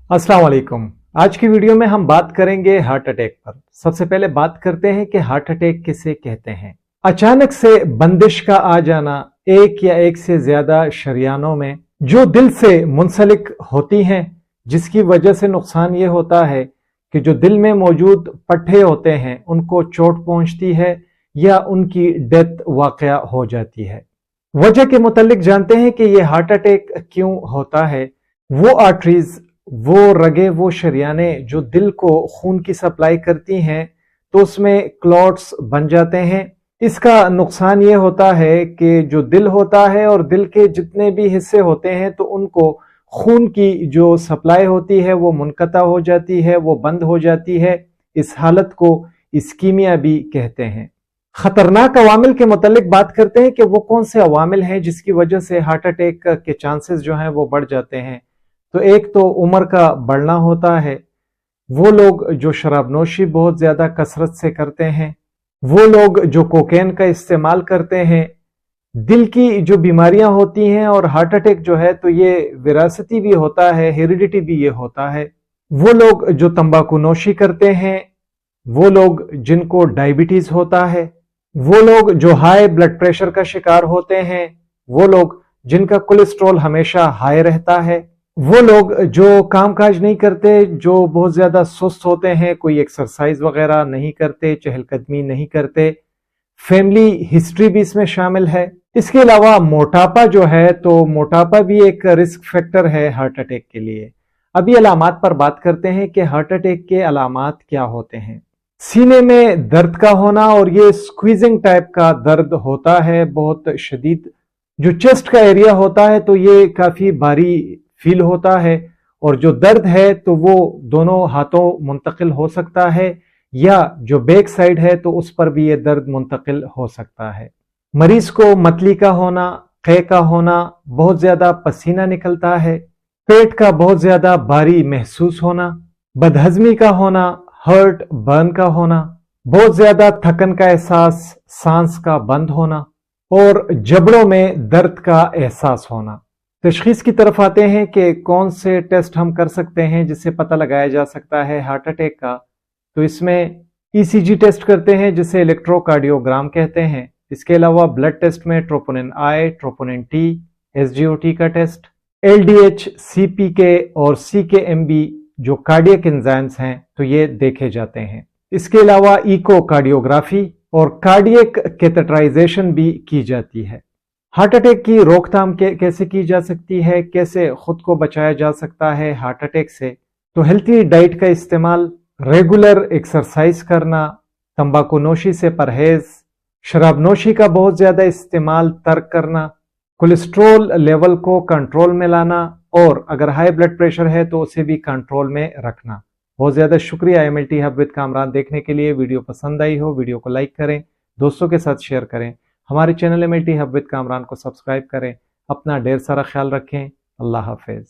अस्सलाम वालेकुम। आज की वीडियो में हम बात करेंगे हार्ट अटैक पर। सबसे पहले बात करते हैं कि हार्ट अटैक किसे कहते हैं। अचानक से बंदिश का आ जाना एक या एक से ज्यादा शरियानों में जो दिल से मुंसलिक होती हैं, जिसकी वजह से नुकसान ये होता है कि जो दिल में मौजूद पट्टे होते हैं उनको चोट पहुंचती है या उनकी डेथ वाक़या हो जाती है। वजह के मुतालिक जानते हैं कि ये हार्ट अटैक क्यों होता है। वो आर्टरीज, वो रगे, वो शरियाने जो दिल को खून की सप्लाई करती हैं तो उसमें क्लॉट्स बन जाते हैं। इसका नुकसान ये होता है कि जो दिल होता है और दिल के जितने भी हिस्से होते हैं तो उनको खून की जो सप्लाई होती है वो मुनक़ता हो जाती है, वो बंद हो जाती है। इस हालत को इस्कीमिया भी कहते हैं। खतरनाक अवामिल के मुतालिक बात करते हैं कि वो कौन से अवामिल हैं जिसकी वजह से हार्ट अटैक के चांसेस जो हैं वो बढ़ जाते हैं। तो एक तो उम्र का बढ़ना होता है। वो लोग जो शराब नोशी बहुत ज्यादा कसरत से करते हैं, वो लोग जो कोकेन का इस्तेमाल करते हैं, दिल की जो बीमारियां होती हैं और हार्ट अटैक जो है तो ये विरासती भी होता है, हेरिडिटी भी ये होता है। वो लोग जो तंबाकू नोशी करते हैं, वो लोग जिनको डायबिटीज होता है, वो लोग जो हाई ब्लड प्रेशर का शिकार होते हैं, वो लोग जिनका कोलेस्ट्रॉल हमेशा हाई रहता है, वो लोग जो कामकाज नहीं करते, जो बहुत ज्यादा सुस्त होते हैं, कोई एक्सरसाइज वगैरह नहीं करते, चहलकदमी नहीं करते, फैमिली हिस्ट्री भी इसमें शामिल है। इसके अलावा मोटापा जो है तो मोटापा भी एक रिस्क फैक्टर है हार्ट अटैक के लिए। अभी अलामात पर बात करते हैं कि हार्ट अटैक के अलामात क्या होते हैं। सीने में दर्द का होना, और ये स्क्वीजिंग टाइप का दर्द होता है, बहुत शदीद। जो चेस्ट का एरिया होता है तो ये काफी भारी फील होता है, और जो दर्द है तो वो दोनों हाथों मुंतकिल हो सकता है, या जो बैक साइड है तो उस पर भी ये दर्द मुंतकिल हो सकता है। मरीज को मतली का होना, कै का होना, बहुत ज्यादा पसीना निकलता है, पेट का बहुत ज्यादा भारी महसूस होना, बदहजमी का होना, हर्ट बर्न का होना, बहुत ज्यादा थकन का एहसास, सांस का बंद होना, और जबड़ों में दर्द का एहसास होना। तशखीस की तरफ आते हैं कि कौन से टेस्ट हम कर सकते हैं जिससे पता लगाया जा सकता है हार्ट अटैक का। तो इसमें ईसीजी टेस्ट करते हैं जिसे इलेक्ट्रोकार्डियोग्राम कहते हैं। इसके अलावा ब्लड टेस्ट में ट्रोपोनिन आई, ट्रोपोनिन टी, एसजीओटी का टेस्ट, एलडीएच, सीपीके और सीकेएमबी जो कार्डियक एंजाइम्स हैं तो ये देखे जाते हैं। इसके अलावा इकोकार्डियोग्राफी और कार्डियक कैथेटराइजेशन भी की जाती है। हार्ट अटैक की रोकथाम कैसे की जा सकती है, कैसे खुद को बचाया जा सकता है हार्ट अटैक से। तो हेल्थी डाइट का इस्तेमाल, रेगुलर एक्सरसाइज करना, तंबाकू नोशी से परहेज, शराब नोशी का बहुत ज्यादा इस्तेमाल तर्क करना, कोलेस्ट्रॉल लेवल को कंट्रोल में लाना, और अगर हाई ब्लड प्रेशर है तो उसे भी कंट्रोल में रखना। बहुत ज्यादा शुक्रिया MLT हब विद कामरान देखने के लिए। वीडियो पसंद आई हो वीडियो को लाइक करें, दोस्तों के साथ शेयर करें, हमारे channel MLT hub with Kamran को सब्सक्राइब करें। अपना ढेर सारा ख्याल रखें। अल्लाह हाफिज।